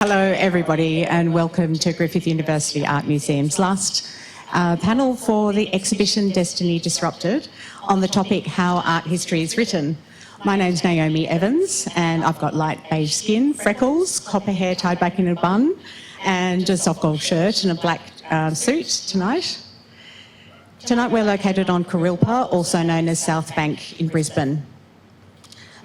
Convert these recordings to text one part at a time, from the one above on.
Hello everybody and welcome to Griffith University Art Museum's last panel for the exhibition Destiny Disrupted on the topic How Art History is Written. My name's Naomi Evans and I've got light beige skin, freckles, copper hair tied back in a bun and a soft gold shirt and a black suit tonight. Tonight we're located on Kurilpa, also known as South Bank in Brisbane.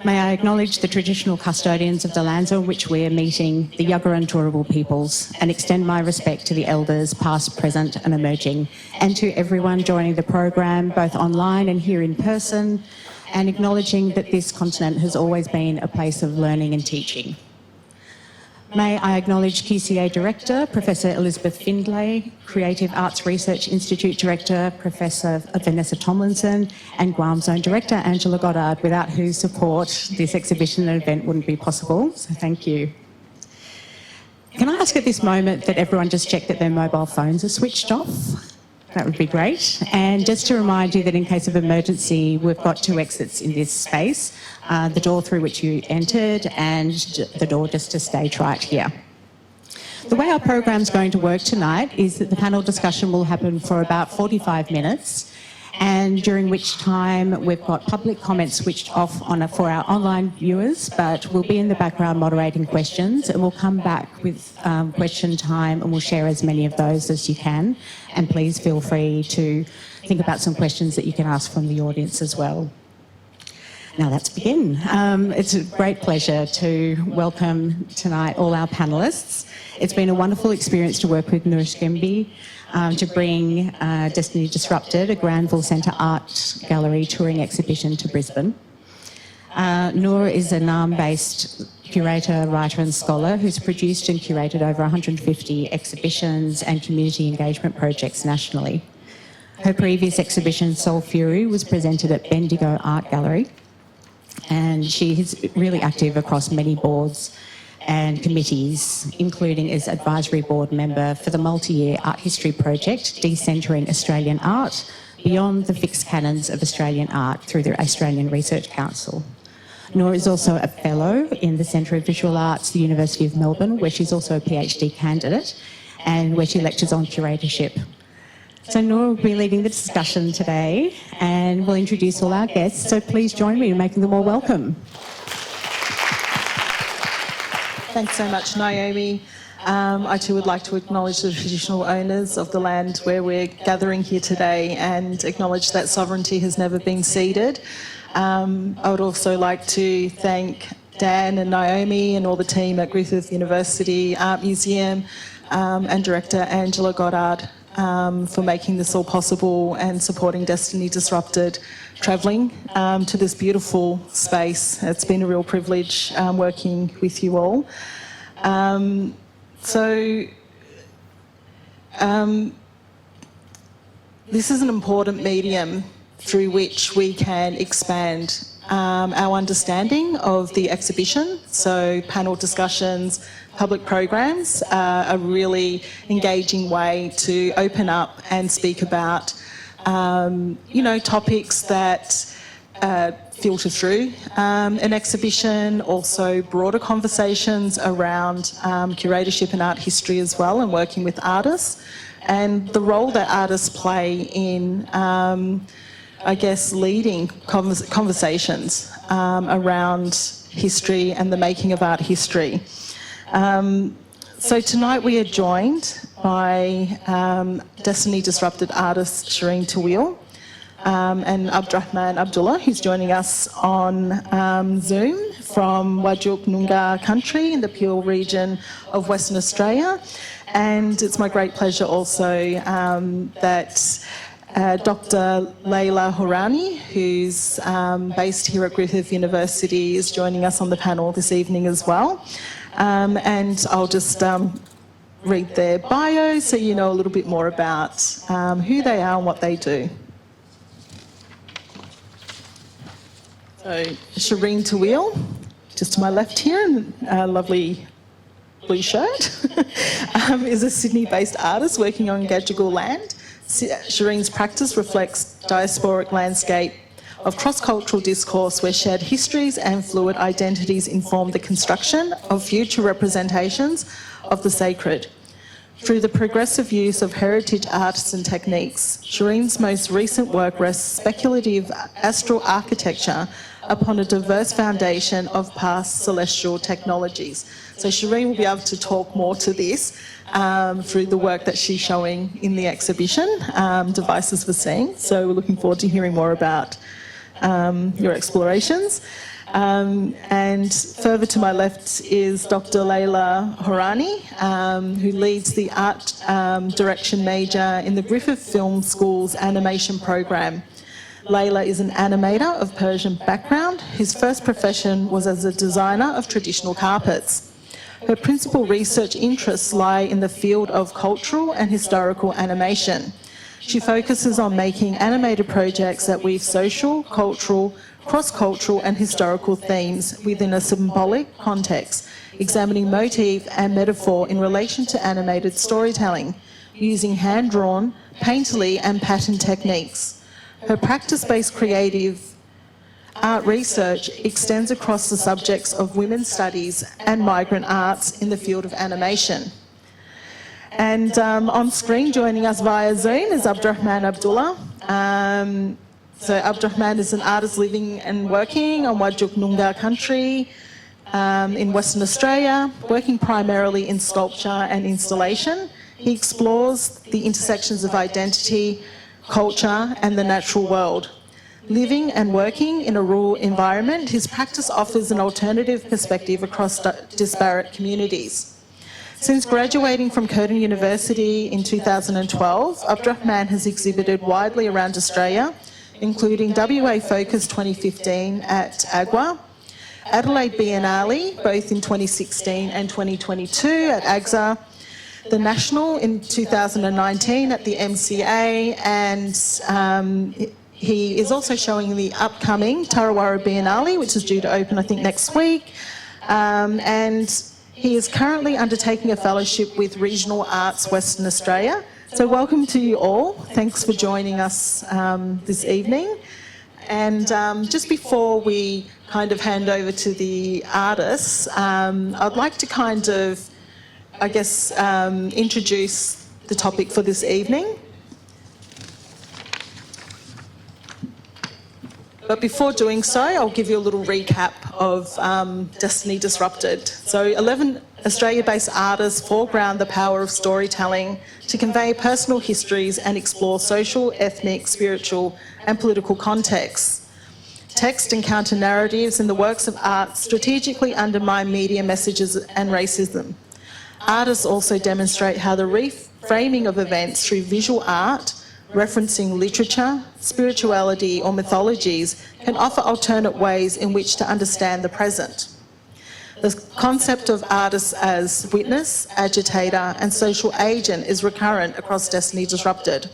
May I acknowledge the traditional custodians of the lands on which we are meeting, the Yagara Turrbal peoples, and extend my respect to the elders past, present and emerging, and to everyone joining the program, both online and here in person, and acknowledging that this continent has always been a place of learning and teaching. May I acknowledge QCA Director, Professor Elizabeth Findlay, Creative Arts Research Institute Director, Professor Vanessa Tomlinson, and Guam Zone Director, Angela Goddard, without whose support this exhibition and event wouldn't be possible, so thank you. Can I ask at this moment that everyone just check that their mobile phones are switched off? That would be great. And just to remind you that in case of emergency, we've got two exits in this space, the door through which you entered and the door just to stage right here. The way our program's going to work tonight is that the panel discussion will happen for about 45 minutes, and during which time we've got public comments switched off for our online viewers, but we'll be in the background moderating questions, and we'll come back with question time and we'll share as many of those as you can. And please feel free to think about some questions that you can ask from the audience as well. Now let's begin. It's a great pleasure to welcome tonight all our panellists. It's been a wonderful experience to work with Noor Shkembi to bring Destiny Disrupted, a Granville Centre Art Gallery touring exhibition to Brisbane. Noor is a NAM-based curator, writer and scholar who's produced and curated over 150 exhibitions and community engagement projects nationally. Her previous exhibition, Soul Fury, was presented at Bendigo Art Gallery, and she is really active across many boards and committees, including as advisory board member for the multi-year art history project, Decentering Australian Art, beyond the fixed canons of Australian art through the Australian Research Council. Noor is also a fellow in the Centre of Visual Arts, the University of Melbourne, where she's also a PhD candidate and where she lectures on curatorship. So Noor will be leading the discussion today and will introduce all our guests, so please join me in making them all welcome. Thanks so much, Naomi. I too would like to acknowledge the traditional owners of the land where we're gathering here today and acknowledge that sovereignty has never been ceded. I would also like to thank Dan and Naomi and all the team at Griffith University Art Museum and Director Angela Goddard for making this all possible and supporting Destiny Disrupted, travelling to this beautiful space. It's been a real privilege working with you all. This is an important medium through which we can expand our understanding of the exhibition. So panel discussions, public programs are a really engaging way to open up and speak about topics that filter through an exhibition, also broader conversations around curatorship and art history as well, and working with artists, and the role that artists play in, leading conversations around history and the making of art history. So tonight we are joined by Destiny Disrupted artist Shireen Taweel and Abdul-Rahman Abdullah, who's joining us on Zoom from Wajjuk Noongar country in the Peel region of Western Australia. And it's my great pleasure also that Dr. Leila Honari, who's based here at Griffith University, is joining us on the panel this evening as well. And I'll just read their bio so you know a little bit more about who they are and what they do. So Shireen Taweel, just to my left here, in a lovely blue shirt, is a Sydney-based artist working on Gadigal land. Shireen's practice reflects diasporic landscape of cross-cultural discourse where shared histories and fluid identities inform the construction of future representations of the sacred. Through the progressive use of heritage arts and techniques, Shireen's most recent work rests speculative astral architecture upon a diverse foundation of past celestial technologies. So Shireen will be able to talk more to this through the work that she's showing in the exhibition, Devices for Seeing. So we're looking forward to hearing more about your explorations. And further to my left is Dr. Leila Honari, who leads the art direction major in the Griffith Film School's animation program. Leila is an animator of Persian background. His first profession was as a designer of traditional carpets. Her principal research interests lie in the field of cultural and historical animation. She focuses on making animated projects that weave social, cultural, cross-cultural and historical themes within a symbolic context, examining motif and metaphor in relation to animated storytelling, using hand-drawn, painterly and pattern techniques. Her practice-based creative art research extends across the subjects of women's studies and migrant arts in the field of animation. And on screen joining us via Zoom is Abdul-Rahman Abdullah. So Abdul-Rahman is an artist living and working on Wajjuk Noongar country in Western Australia, working primarily in sculpture and installation. He explores the intersections of identity, culture and the natural world. Living and working in a rural environment, his practice offers an alternative perspective across disparate communities. Since graduating from Curtin University in 2012, Abdul-Rahman has exhibited widely around Australia, including WA Focus 2015 at AGWA, Adelaide Biennale, both in 2016 and 2022 at AGSA, the National in 2019 at the MCA, and he is also showing the upcoming Tarawara Biennale, which is due to open, I think, next week. And he is currently undertaking a fellowship with Regional Arts Western Australia. So welcome to you all. Thanks for joining us this evening. And just before we kind of hand over to the artists, I'd like to kind of, I guess, introduce the topic for this evening. But before doing so, I'll give you a little recap of Destiny Disrupted. So 11 Australia-based artists foreground the power of storytelling to convey personal histories and explore social, ethnic, spiritual and political contexts. Text and counter-narratives in the works of art strategically undermine media messages and racism. Artists also demonstrate how the reframing of events through visual art, referencing literature, spirituality or mythologies, can offer alternate ways in which to understand the present. The concept of artists as witness, agitator and social agent is recurrent across Destiny Disrupted.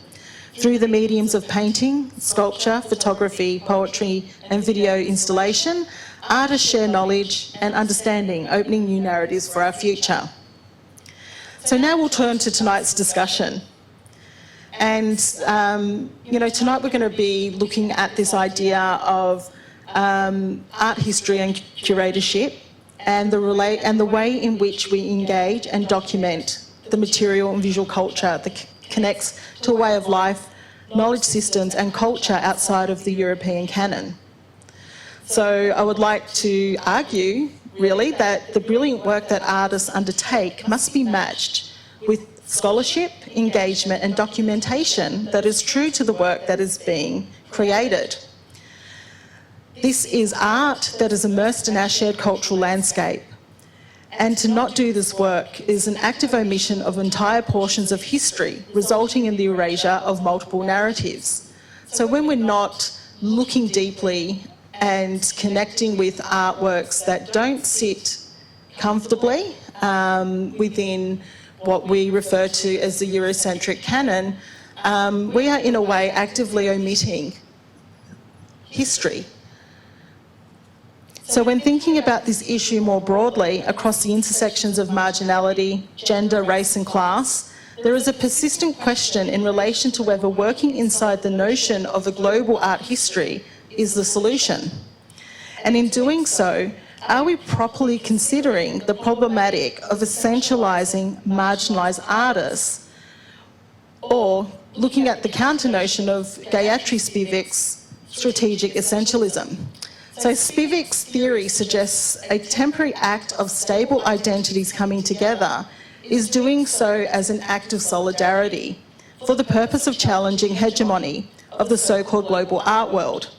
Through the mediums of painting, sculpture, photography, poetry and video installation, artists share knowledge and understanding, opening new narratives for our future. So now we'll turn to tonight's discussion. And, tonight we're going to be looking at this idea of art history and curatorship and the way in which we engage and document the material and visual culture that connects to a way of life, knowledge systems and culture outside of the European canon. So I would like to argue, really, that the brilliant work that artists undertake must be matched with scholarship, engagement and documentation that is true to the work that is being created. This is art that is immersed in our shared cultural landscape. And to not do this work is an active omission of entire portions of history, resulting in the erasure of multiple narratives. So when we're not looking deeply and connecting with artworks that don't sit comfortably within what we refer to as the Eurocentric canon, we are in a way actively omitting history. So when thinking about this issue more broadly across the intersections of marginality, gender, race and class, there is a persistent question in relation to whether working inside the notion of a global art history is the solution? And in doing so, are we properly considering the problematic of essentialising marginalised artists, or looking at the counter notion of Gayatri Spivak's strategic essentialism? So Spivak's theory suggests a temporary act of stable identities coming together is doing so as an act of solidarity for the purpose of challenging hegemony of the so-called global art world.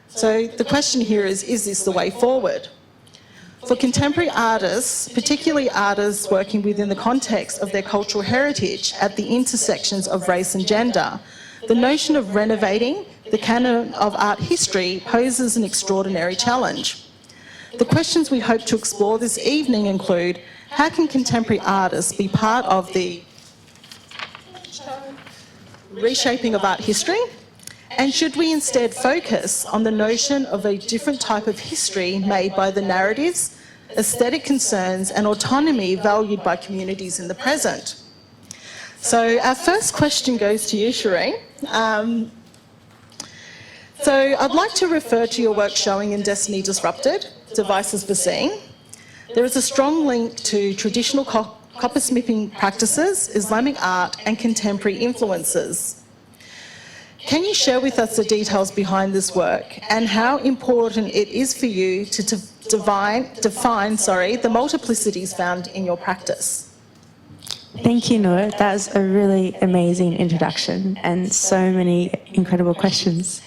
So the question here is this the way forward? For contemporary artists, particularly artists working within the context of their cultural heritage at the intersections of race and gender, the notion of renovating the canon of art history poses an extraordinary challenge. The questions we hope to explore this evening include: how can contemporary artists be part of the reshaping of art history? And should we instead focus on the notion of a different type of history made by the narratives, aesthetic concerns and autonomy valued by communities in the present? So our first question goes to you, Shireen. So I'd like to refer to your work showing in Destiny Disrupted, Devices for Seeing. There is a strong link to traditional coppersmithing practices, Islamic art and contemporary influences. Can you share with us the details behind this work and how important it is for you to define the multiplicities found in your practice? Thank you, Noor. That was a really amazing introduction and so many incredible questions.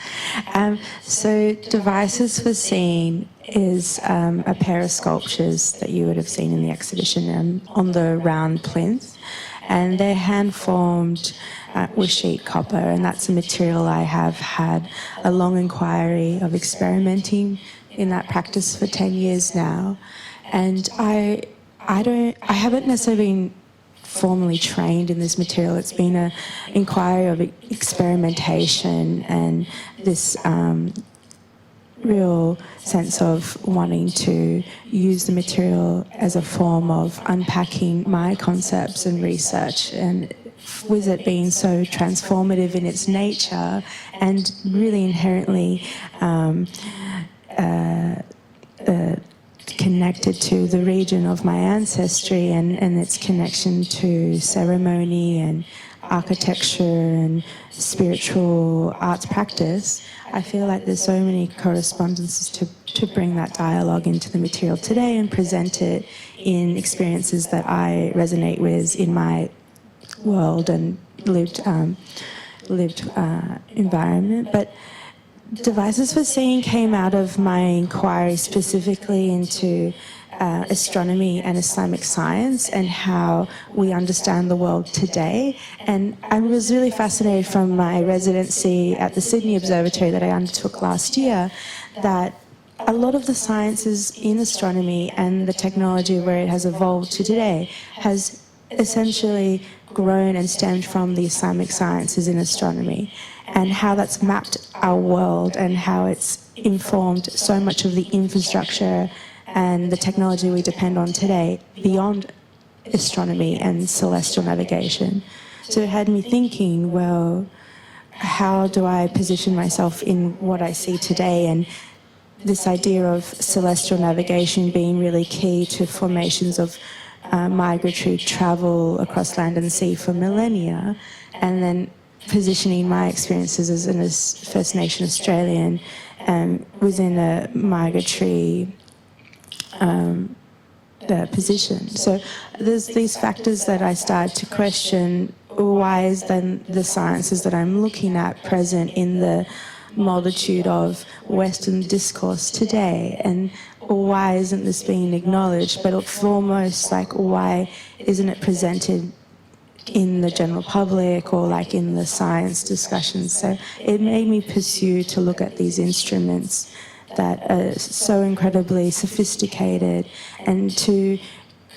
So Devices for Seeing is a pair of sculptures that you would have seen in the exhibition on the round plinth, and they're hand-formed with sheet copper, and that's a material I have had a long inquiry of experimenting in that practice for 10 years now. And I haven't necessarily been formally trained in this material. It's been an inquiry of experimentation and this real sense of wanting to use the material as a form of unpacking my concepts and research, and with it being so transformative in its nature and really inherently connected to the region of my ancestry and its connection to ceremony and architecture and spiritual arts practice, I feel like there's so many correspondences to bring that dialogue into the material today and present it in experiences that I resonate with in my world and lived environment. But Devices for Seeing came out of my inquiry specifically into astronomy and Islamic science and how we understand the world today. And I was really fascinated from my residency at the Sydney Observatory that I undertook last year that a lot of the sciences in astronomy and the technology where it has evolved to today has essentially grown and stemmed from the Islamic sciences in astronomy, and how that's mapped our world and how it's informed so much of the infrastructure and the technology we depend on today beyond astronomy and celestial navigation. So it had me thinking, well, how do I position myself in what I see today? And this idea of celestial navigation being really key to formations of migratory travel across land and sea for millennia, and then positioning my experiences as a First Nation Australian within a migratory position. So there's these factors that I started to question: why is then the sciences that I'm looking at present in the multitude of Western discourse today, and why isn't this being acknowledged? But foremost, like, why isn't it presented in the general public or like in the science discussions? So it made me pursue to look at these instruments that are so incredibly sophisticated and to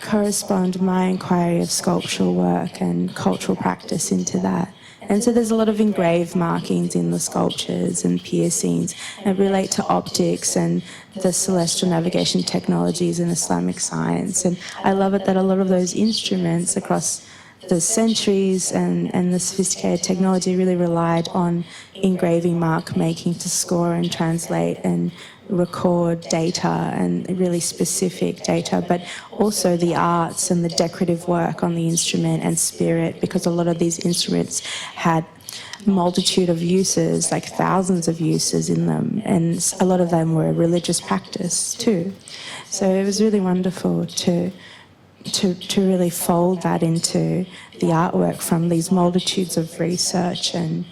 correspond my inquiry of sculptural work and cultural practice into that. And so there's a lot of engraved markings in the sculptures and piercings that relate to optics and the celestial navigation technologies in Islamic science. And I love it that a lot of those instruments across the centuries and the sophisticated technology really relied on engraving, mark making to score and translate and record data, and really specific data, but also the arts and the decorative work on the instrument and spirit, because a lot of these instruments had multitude of uses, like thousands of uses in them, and a lot of them were religious practice too. So it was really wonderful to really fold that into the artwork from these multitudes of research. And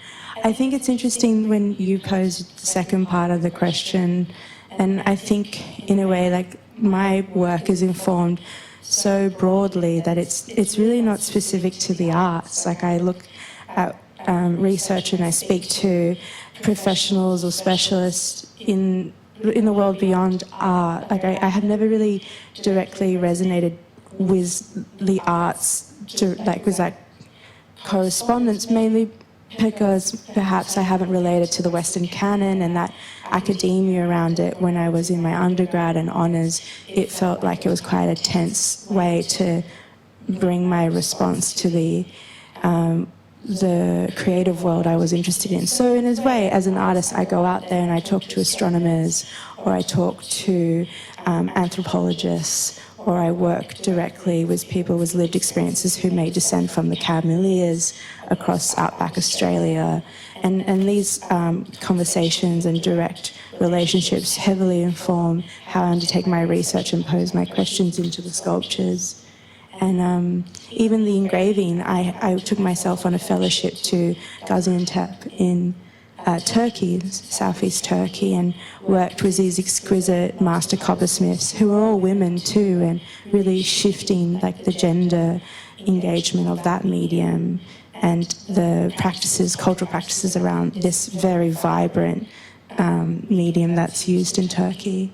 I think it's interesting when you posed the second part of the question, and I think in a way like my work is informed so broadly that it's really not specific to the arts. Like I look at research and I speak to professionals or specialists in the world beyond art. Like I have never really directly resonated with the arts, with that correspondence, mainly because perhaps I haven't related to the Western canon and that academia around it when I was in my undergrad and honours. It felt like it was quite a tense way to bring my response to the creative world I was interested in. So in a way, as an artist, I go out there and I talk to astronomers, or I talk to anthropologists, or I work directly with people with lived experiences who may descend from the Cameliers across outback Australia. And these conversations and direct relationships heavily inform how I undertake my research and pose my questions into the sculptures. And even the engraving, I took myself on a fellowship to Gaziantep in Turkey, southeast Turkey, and worked with these exquisite master coppersmiths who were all women too, and really shifting like the gender engagement of that medium and the practices, cultural practices around this very vibrant medium that's used in Turkey.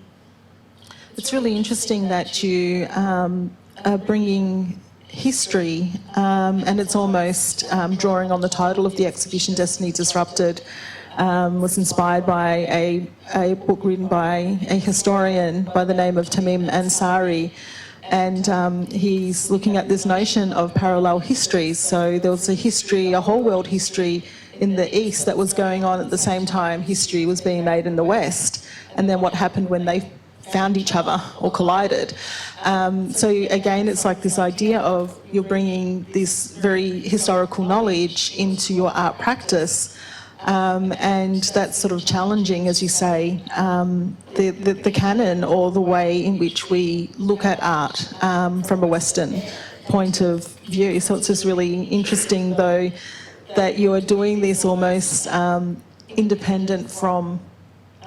It's really interesting that you are bringing history, and it's almost drawing on the title of the exhibition, Destiny Disrupted. Was inspired by a book written by a historian by the name of Tamim Ansari, and he's looking at this notion of parallel histories. So there was a whole world history in the East that was going on at the same time history was being made in the West, and then what happened when they found each other or collided. So again, it's like this idea of you're bringing this very historical knowledge into your art practice. And that's sort of challenging, as you say, the canon, or the way in which we look at art from a Western point of view. So it's just really interesting, though, that you are doing this almost independent from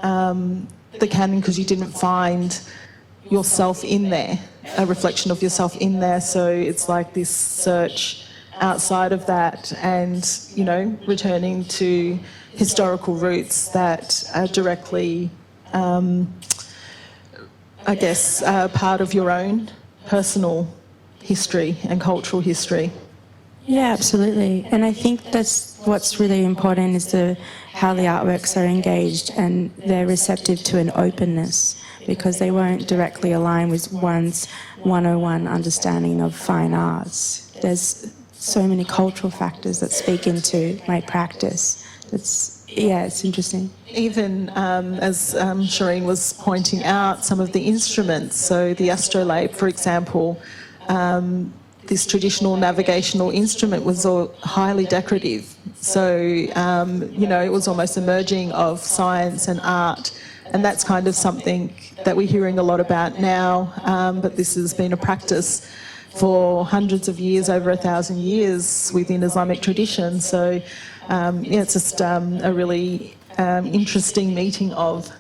the canon, because you didn't find yourself in there, a reflection of yourself in there. So it's like this search outside of that, and returning to historical roots that are directly part of your own personal history and cultural history. Yeah, absolutely. And I think that's what's really important, is how the artworks are engaged and they're receptive to an openness, because they won't directly align with one's 101 understanding of fine arts. There's so many cultural factors that speak into my practice. It's interesting. Even as Shireen was pointing out, some of the instruments, so the astrolabe, for example, this traditional navigational instrument was all highly decorative. So, it was almost a merging of science and art, and that's kind of something that we're hearing a lot about now, but this has been a practice for hundreds of years, over 1,000 years within Islamic tradition. So, it's just a really interesting meeting of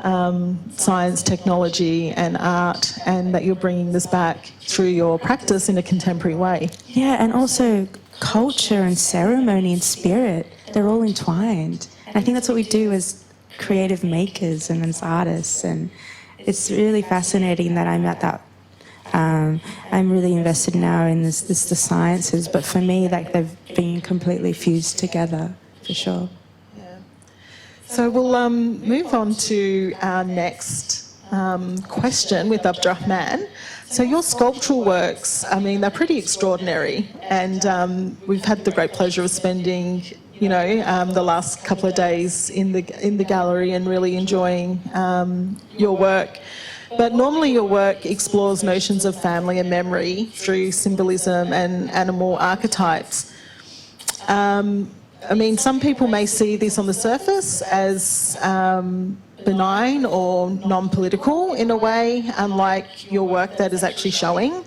science, technology and art, and that you're bringing this back through your practice in a contemporary way. Yeah, and also culture and ceremony and spirit, they're all entwined. And I think that's what we do as creative makers and as artists, and it's really fascinating that I'm at that. I'm really invested now in the sciences, but for me, like, they've been completely fused together, for sure. Yeah. So we'll move on to our next question with Abdul-Rahman. So your sculptural works, I mean, they're pretty extraordinary, and we've had the great pleasure of spending, the last couple of days in the gallery and really enjoying your work. But normally your work explores notions of family and memory through symbolism and animal archetypes. Some people may see this on the surface as benign or non-political in a way, unlike your work that is actually showing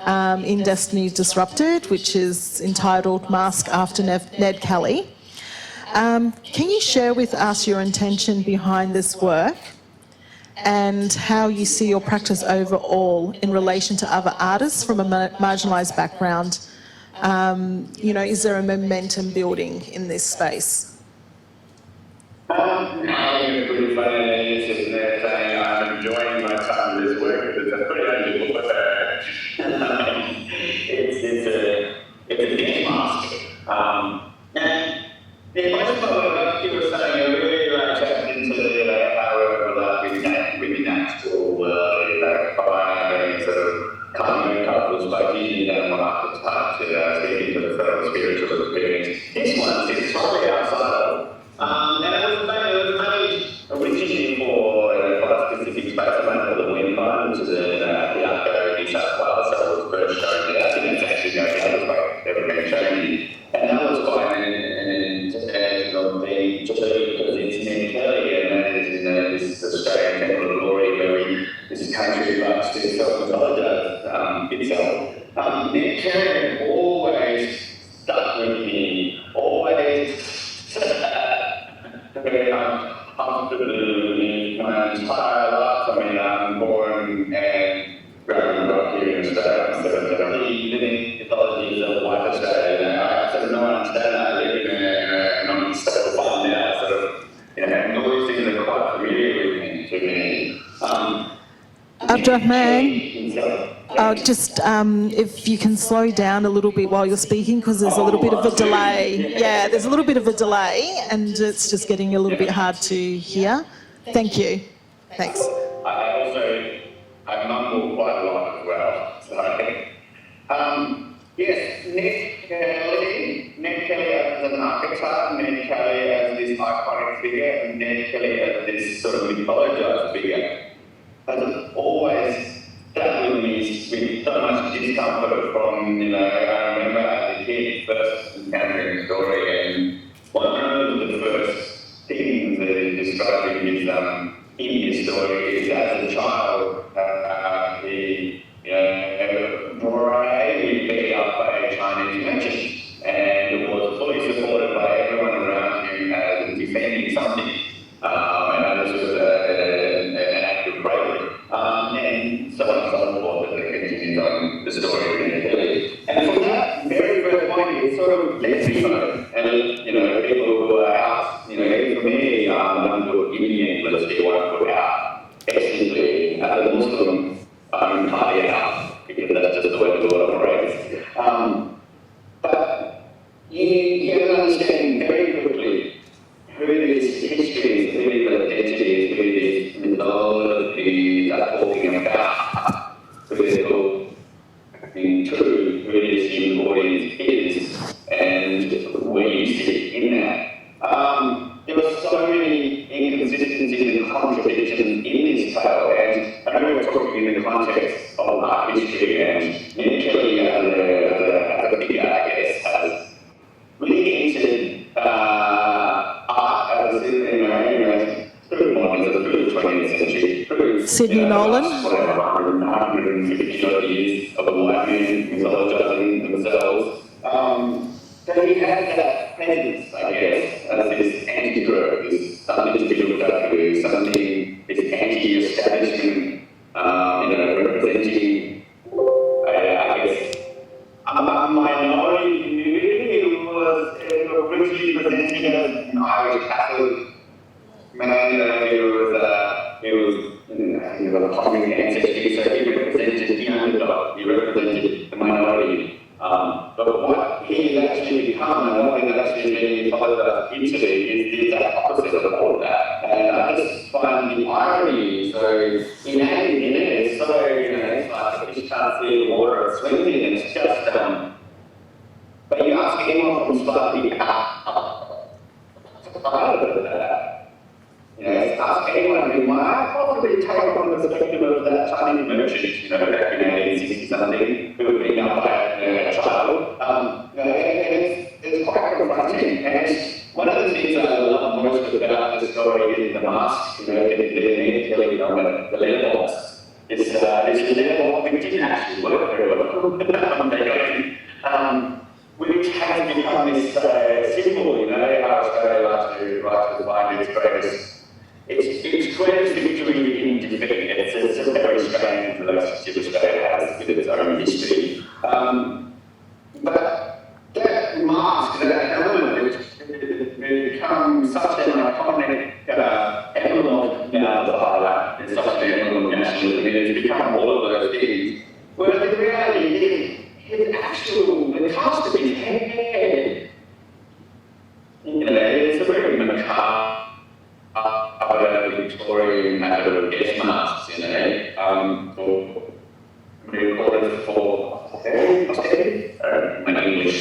in Destiny Disrupted, which is entitled Mask After Ned Kelly. Can you share with us your intention behind this work and how you see your practice overall in relation to other artists from a marginalised background? Is there a momentum building in this space? I think it's pretty funny that you're sitting there saying I'm enjoying my time with this work, because it's pretty unusual for her. It's a big mask. And most of what you were saying, I really tapped into how with natural by sort of coming couples by using animal archetypes to speaking to the fellow spiritual experience. This one is totally outside of. And it was made originally for quite a specific space. I went for the Windline, which is the Arco New South Wales, so it was first shown there. I think it's actually the only other place ever been shown here. And that was quite an just of being just because it's Ned Kelly, and that is in this Australian Temple of Glory where this country likes to self-mythologize itself. Ned Kelly always stuck with me, always very comfortable in my entire life. I mean, I'm born and growing up here in Australia, so living mythology is a white Australia, and I sort of don't understand that. I live in I'm so far now, sort of, and all these things are quite familiar with me, to me. Abdul-Rahman, if you can slow down a little bit while you're speaking, because there's a little bit of a delay. Yeah, there's a little bit of a delay, and it's just getting a little bit hard to hear. Thank you. Thanks. I mumble quite a lot as well. So, yes, Ned Kelly as an archetype, Ned Kelly as this iconic figure, and Ned Kelly as this sort of mythologised figure has always stuck with me with so much discomfort from, I remember as a kid first encountering the story, and one of the first things that is described in his story is as a child, he bravely beat up by a Chinese merchant and was fully supported by everyone around him as defending something. And this was an act of bravery. And so on and so forth, as it continues on the story of Ned Kelly. And from that very first point, it sort of lets me know. And, people who are out, even for me, one put Indian, let's be one put out. Essentially, as a Muslim, I'm entirely out, because that's just the way the world operates. But you get an understanding very quickly who this history is, who this identity is, who this mythology are talking about, who they're being true, who this human audience is, and where you sit in that. There were so many inconsistencies and contradictions in this tale, and I know we're talking in the context of art history, and Ned Kelly as a figure, I guess, has really entered art as through modernism, through the 20th century, through Sydney Nolan. 150 odd years of white men mythologizing themselves. So he has that presence, I guess, as this anti-drug, this something to be looked up to, something, this anti-establishment, representing, I guess, a minority community who was originally presented as an Irish Catholic man. He was a common ancestry, so he represented the underdog, he represented the minority. But what he's actually become and what he's actually been followed into is the exact opposite of all of that. And I just find the irony so flimsy, and it's just, but you ask anyone from slightly outside of that, you know, ask anyone who might possibly take on the perspective of that tiny merchant, you know, back in 1860 something, who had been up by a child, you know, and it's quite confronting. And it's one of the things that I love most about the story is the mask, you know, the letterbox. It's a letterbox which didn't actually work very well. Which has become this symbol, you know, how Australia likes to find its greatest victory in defeat. It's a very strange relationship Australia has with its own history. But that mask, that element, which become such an iconic emblem of now the highlight, it's such an emblem of nationalism, it's become all of those things. Whereas the reality is, the cast of his head, you know, it's a very macabre Victorian matter of death masks, you know, for my English,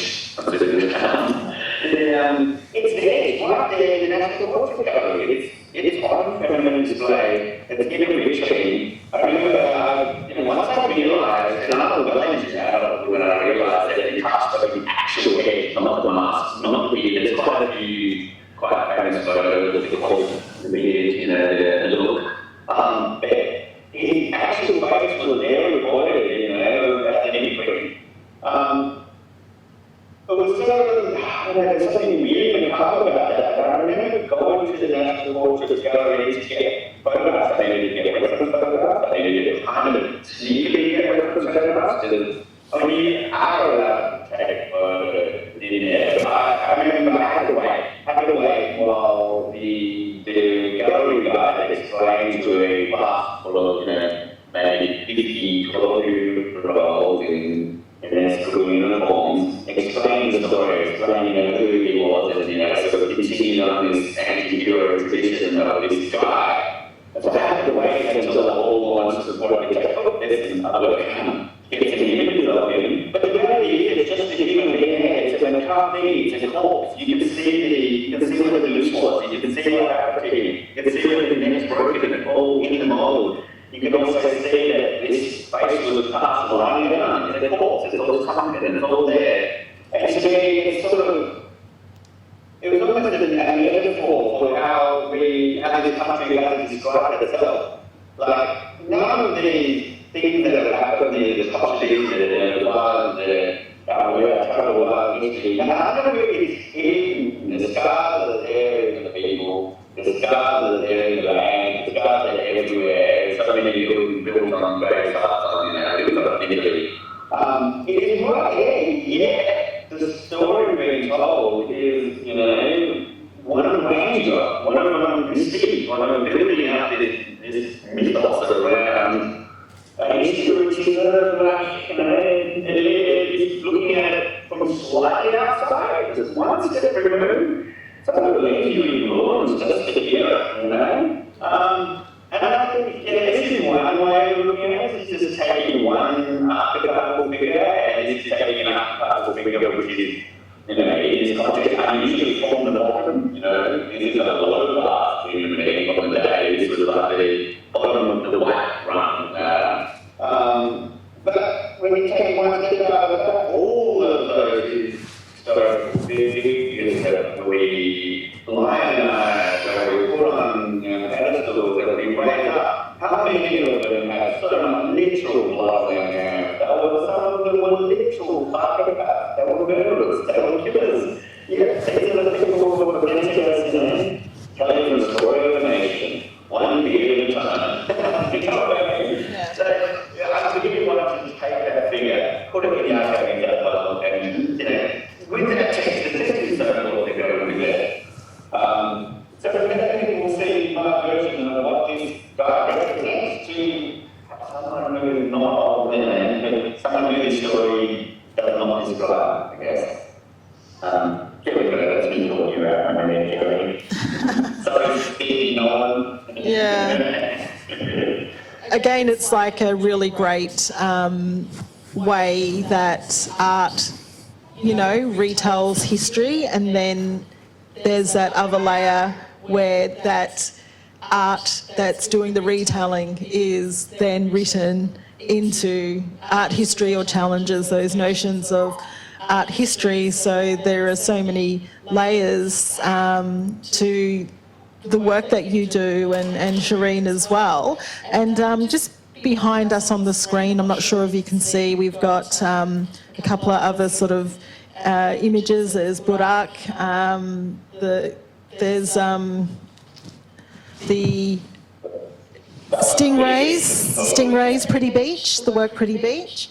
it's there, it's right there in the National Portrait Gallery. It's on permanent display, it's in a vitrine. I remember, you know, once I realised, and I'm well into now when I realised that the cast of the actual head, not the mask, not the beard. There's quite a few quite famous photos of the quote, the beard, you know, the look. But his actual face was there recorded, you know, at the imprint. It was sort of, there's something weird and macabre about that, but I remember going to the National Portrait Gallery to get photographs. I needed to get reference photographs, I needed to kind of sneakily get reference photographs, because I mean, you are allowed to take photos in there, but I remember I had to wait while the gallery guy explained to a class full of, you know, maybe 50, 12-year-olds in their school uniforms, explaining the story, explaining, you know, who he was, and, you know, sort of continuing on this anti-hero tradition of this guy. So I had to wait until the whole launch of what we take up this and other get some images of him. But the reality is, it's just a human being head. It's a carving, it's a corpse. You can see where the loose was, you can see what happened to him, you can see where the neck's broken, it's all in the mold. You can also see that this face was passed lying down. It's a corpse, it's all sunken, it's all there. And to me, it's sort of, it was almost a metaphor for how this country has to describe itself. Like, none of these things that have happened, the atrocities, the violence, the terrible violent history, none of it is hidden. The scars are there in the people, the scars are there in the land, the scars are everywhere. So many built on grave sites, you know, built on Italy. It is right there, yet the story being told is, you know, one of grandeur, one of mystique, one of building up this mythos around a history which is sort of like, you know, it's looking at it from slightly outside, just one step removed. So I believe you ignore and just to hear it, you know. And I think, yeah, this is one way of looking at it. It's just taking one archetypal figure and it's taking an archetypal figure which is, you know, in this context, unusually from the bottom, you know, this is a low class human being from the day. This was like the bottom of the white rung. But when you take one step out of that, all of those historical figures that we lionize, that we put on, you know, pedestals, that we raise up, how many of them have so much literal blood in their hands? Some of them were literal psychopaths, they were murderers, they were killers. Yes, these are the people who were against us, you know, telling the story of a nation, one beer at a time. You know what I mean? Yeah. So, I really want to take that figure, put it in the archive in that level, and, you know, with that text, the text is so cool to go with it. So many people will see my version of what this guy represents to someone who is not old man, but someone who the story does not describe, I guess. Get rid of it, that's me talking about my name, Shireen. Sorry, Steve, Nolan. Yeah. Again, it's like a really great way that art, you know, retells history, and then there's that other layer where that art that's doing the retelling is then written into art history or challenges those notions of art history. So there are so many layers to the work that you do, and Shireen as well. And just behind us on the screen, I'm not sure if you can see, we've got a couple of other sort of images. There's Burak, there's the Stingrays, Pretty Beach, the work Pretty Beach.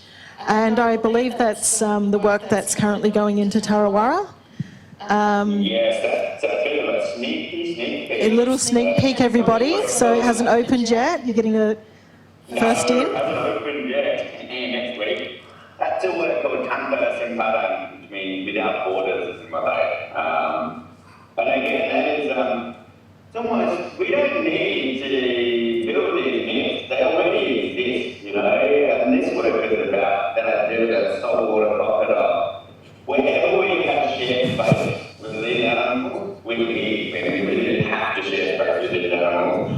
And I believe that's the work that's currently going into Tarawara. Yes, that's a bit of a sneak peek. A little sneak peek, everybody. So it hasn't opened yet. You're getting a first in. It hasn't opened yet. Next week. That's a work called Tanpa Simpadan, which means without borders and like that. And again, that is it's almost, we don't need to build these myths. They already exist, you know. And this work is about that saltwater crocodile. Whenever we have shared space with these animals, we leave, and we didn't have to share space with these animals.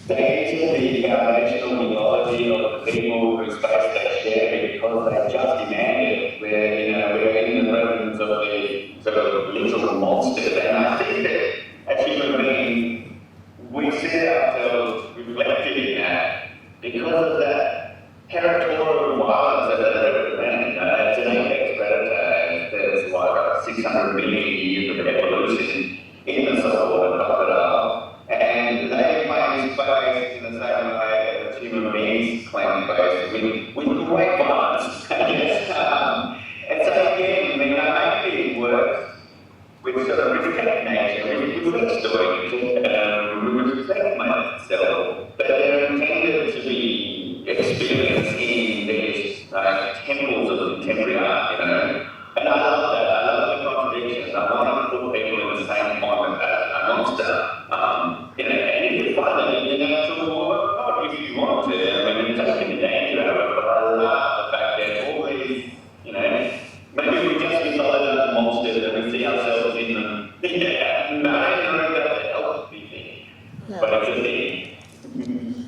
They into the foundational mythology of the people whose space they share because they just demand it. We're in the presence of these sort of literal monsters, and I think that as human beings, we see ourselves reflected in that because of that territorial violence that they represent. It's an apex predator. There's like 600 million years of evolution in the saltwater crocodile, and they claim space in the same way as human beings claim space with great violence. And so again, maybe it works with sort of reflect nature, we reflect stories, we reflect myself, but they're intended to be experienced in these temples of contemporary art, you know. And I love that. I love the contradictions. I want to put people in the same climate as a monster. And you can find them in the natural world if you want to. I mean, it's actually the danger of it, but I love the fact that all these, you know, maybe we just mythologize monsters and we see ourselves in them. Yeah, no, I don't know if that's a healthy thing, but it's a thing.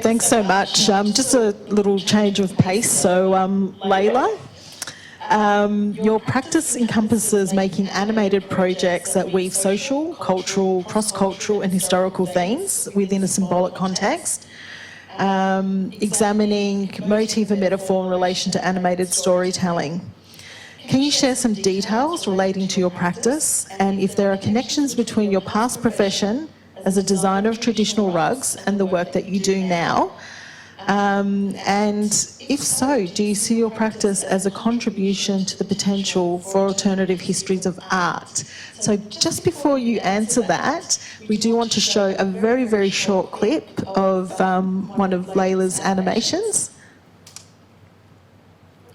Thanks so much. Just a little change of pace. So, Leila, your practice encompasses making animated projects that weave social, cultural, cross-cultural and historical themes within a symbolic context, examining motif and metaphor in relation to animated storytelling. Can you share some details relating to your practice and if there are connections between your past profession as a designer of traditional rugs and the work that you do now? And if so, do you see your practice as a contribution to the potential for alternative histories of art? So just before you answer that, we do want to show a very, very short clip of one of Leila's animations.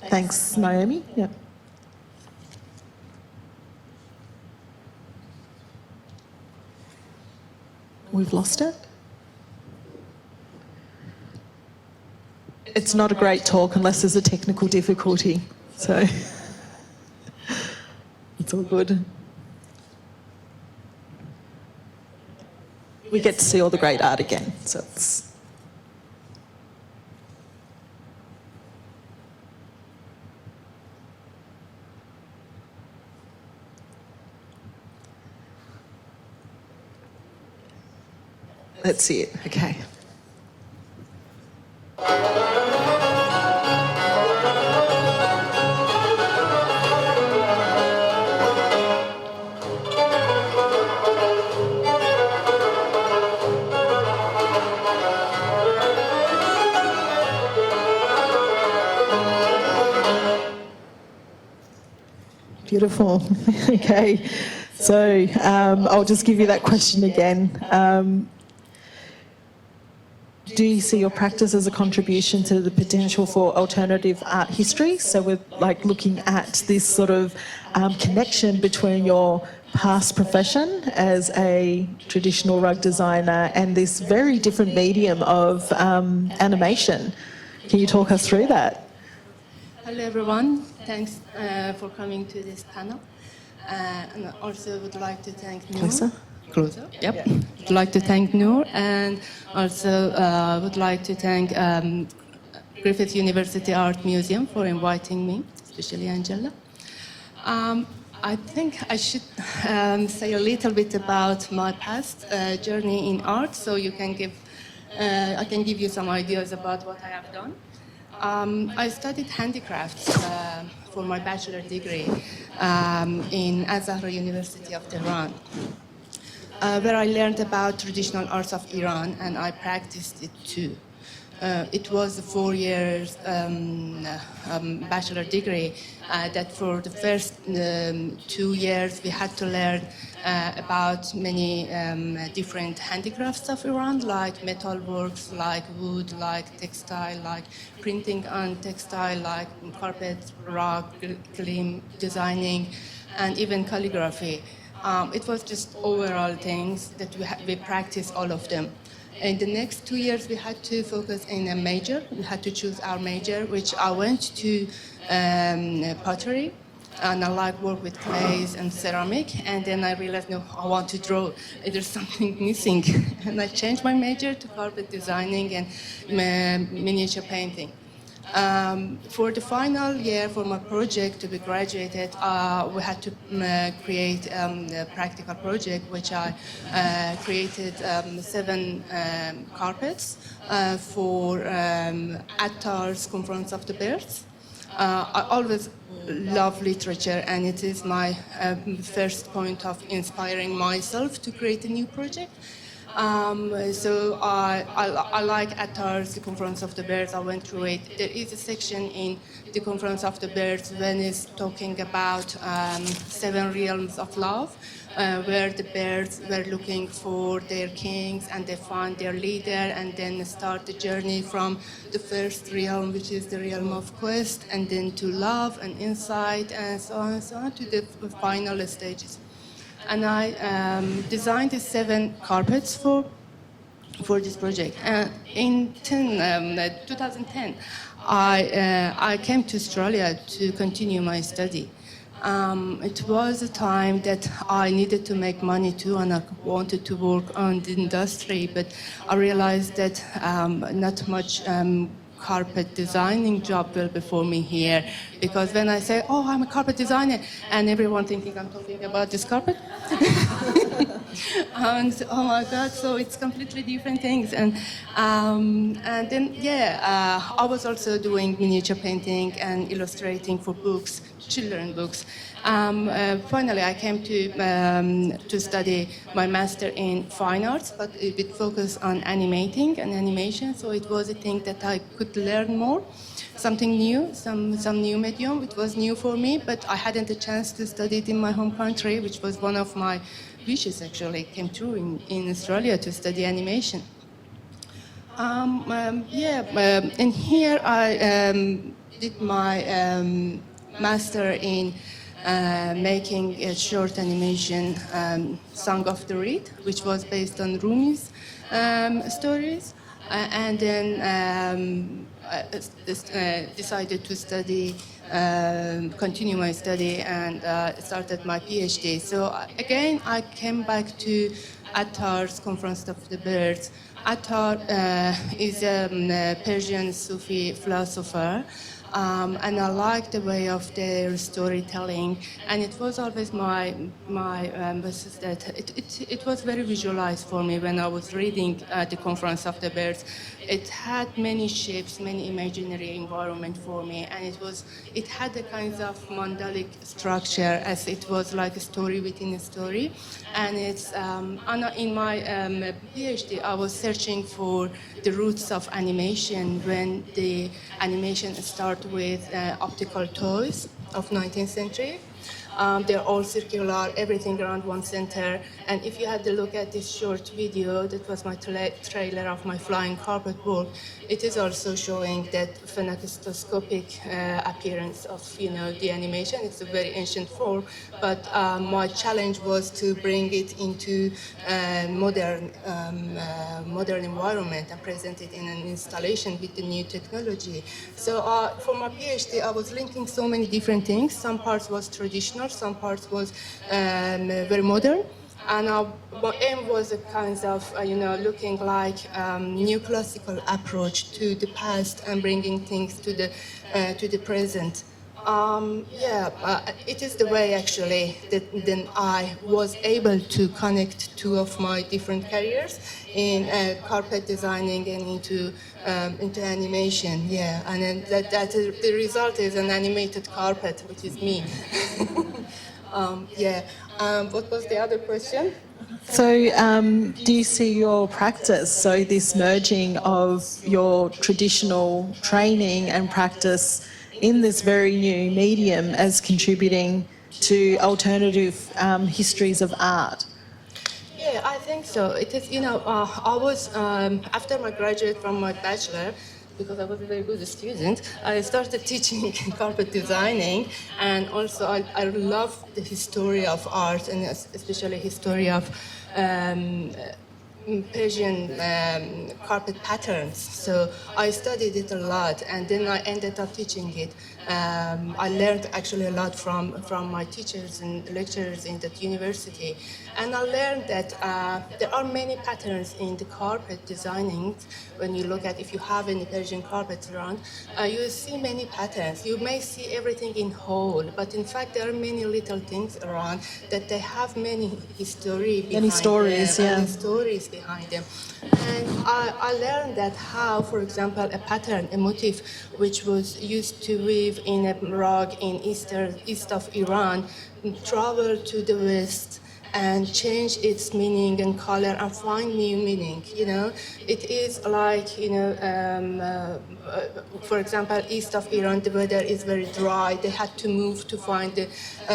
Thanks, Naomi. Yeah. We've lost it. It's not a great talk unless there's a technical difficulty, so it's all good. We get to see all the great art again, so it's... Let's see it, okay. Beautiful. Okay, so I'll just give you that question again. Do you see your practice as a contribution to the potential for alternative art history? So we're like looking at this sort of connection between your past profession as a traditional rug designer and this very different medium of animation. Can you talk us through that? Hello, everyone. Thanks for coming to this panel. And I also would like to thank Noor. Closer? Yep. Would like to thank Noor, and also would like to thank Griffith University Art Museum for inviting me, especially Angela. I think I should say a little bit about my past journey in art, so I can give you some ideas about what I have done. I studied handicrafts for my bachelor degree in Al-Zahra University of Tehran, where I learned about traditional arts of Iran, and I practiced it too. It was a 4 years bachelor degree that for the first 2 years we had to learn about many different handicrafts of Iran, like metalworks, like wood, like textile, like printing on textile, like carpet, rug, gleam, designing, and even calligraphy. It was just overall things that we practiced all of them. In the next 2 years, we had to focus in a major. We had to choose our major, which I went to pottery, and I like work with clays and ceramic. And then I realized, no, I want to draw. There's something missing, and I changed my major to carpet designing and miniature painting. For the final year for my project to be graduated, we had to create a practical project, which I created 7 carpets for Attar's Conference of the Birds. I always love literature, and it is my first point of inspiring myself to create a new project. So I like Attar's The Conference of the Birds. I went through it. There is a section in The Conference of the Birds when it's talking about 7 realms of love, where the birds were looking for their kings and they found their leader, and then start the journey from the first realm, which is the realm of quest, and then to love and insight, and so on to the final stages. And I designed the 7 carpets for this project. In 2010, I came to Australia to continue my study. It was a time that I needed to make money too, and I wanted to work on the industry, but I realized that not much carpet designing job will be for me here, because when I say, oh, I'm a carpet designer, and everyone thinking I'm talking about this carpet. And oh my God, so it's completely different things. And then, I was also doing miniature painting and illustrating for books, children books. Finally, I came to study my master in fine arts, but with focus on animating and animation. So it was a thing that I could learn more, something new, some new medium. It was new for me, but I hadn't a chance to study it in my home country, which was one of my wishes actually came true in Australia to study animation. And here I did my master in making a short animation, Song of the Reed, which was based on Rumi's stories, and then decided to study, continue my study, and started my PhD. So again, I came back to Attar's Conference of the Birds. Attar is a Persian Sufi philosopher. And I like the way of their storytelling, and it was always my basis that it was very visualized for me when I was reading the Conference of the Birds. It had many shapes, many imaginary environment for me, and it had a kind of mandalic structure, as it was like a story within a story. And it's in my PhD, I was searching for the roots of animation when the animation started with optical toys of 19th century. They're all circular, everything around one center. And if you had to look at this short video, that was my trailer of my flying carpet walk, it is also showing that phenakistoscopic appearance of, the animation. It's a very ancient form, but my challenge was to bring it into modern environment and present it in an installation with the new technology. So for my PhD, I was linking so many different things. Some parts was traditional, some parts was very modern. And my aim was a kind of, looking like new classical approach to the past and bringing things to the present. It is the way actually that then I was able to connect two of my different careers in carpet designing and into animation. Yeah, and then the result is an animated carpet, which is me. What was the other question? So do you see your practice, so this merging of your traditional training and practice in this very new medium as contributing to alternative histories of art? Yeah, I think so. It is, I was, after my graduate from my bachelor, because I was a very good student, I started teaching carpet designing, and also I love the history of art, and especially history of Persian carpet patterns. So I studied it a lot, and then I ended up teaching it. I learned actually a lot from my teachers and lecturers in that university. And I learned that there are many patterns in the carpet designing. When you look at, if you have any Persian carpets around, you see many patterns. You may see everything in whole, but in fact there are many little things around that they have many history behind Many stories, them, yeah. many stories behind them. And I learned that how, for example, a pattern, a motif, which was used to weave in a rug in east of Iran, traveled to the west and change its meaning and color and find new meaning. It is like, for example, east of Iran, the weather is very dry. They had to move to find a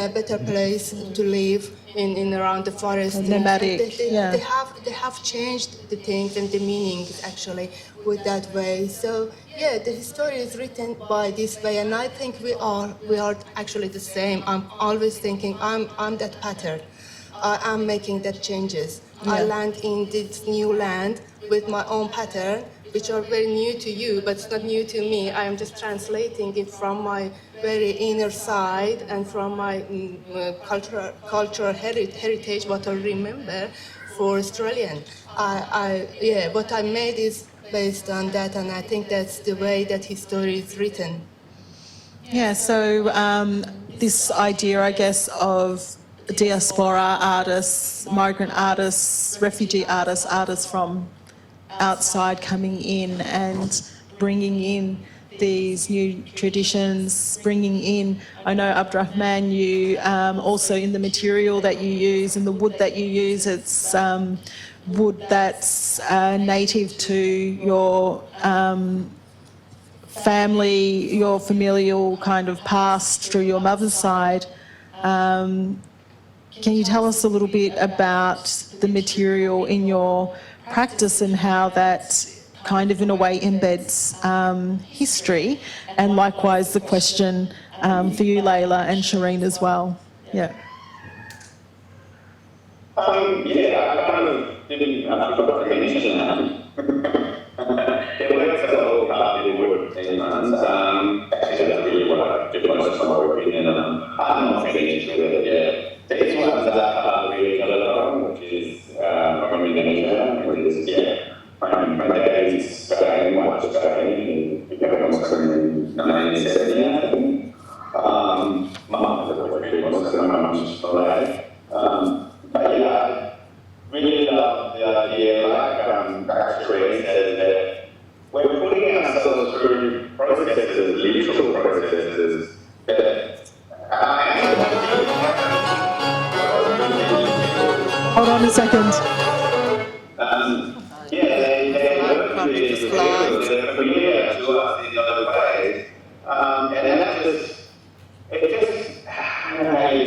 better place to live in around the forest. Nomadic, yeah. They have changed the things and the meanings actually with that way. So yeah, the history is written by this way, and I think we are actually the same. I'm always thinking I'm that pattern. I'm making that changes. Yeah. I land in this new land with my own pattern, which are very new to you, but it's not new to me. I am just translating it from my very inner side and from my cultural heritage, what I remember for Australian. What I made is based on that, and I think that's the way that history is written. Yeah, so this idea, I guess, of diaspora artists, migrant artists, refugee artists, artists from outside coming in and bringing in these new traditions, bringing in, I know Abdul-Rahman, you also in the material that you use and the wood that you use, it's wood that's native to your family, your familial kind of past through your mother's side. Can you tell us a little bit about the material in your practice and how that kind of in a way embeds history, and likewise the question for you, Leila, and Shireen as well. Yeah. I kind of didn't, I forgot to mention that. There were several carpeted wood things. Actually, that's really what I do most of my work in, and I'm not finished with it yet. These ones are carpeted, which is from Indonesia, which is, my dad is Australian, white Australian, and became Muslim in 1970, I think. My mum was always Muslim, my mum's alive. But yeah, I really love the idea, like Shireen said, that we're putting ourselves through processes, literal processes, that Hold on a second. they work with these materials, they're familiar to us in other ways, and that just, I don't know how you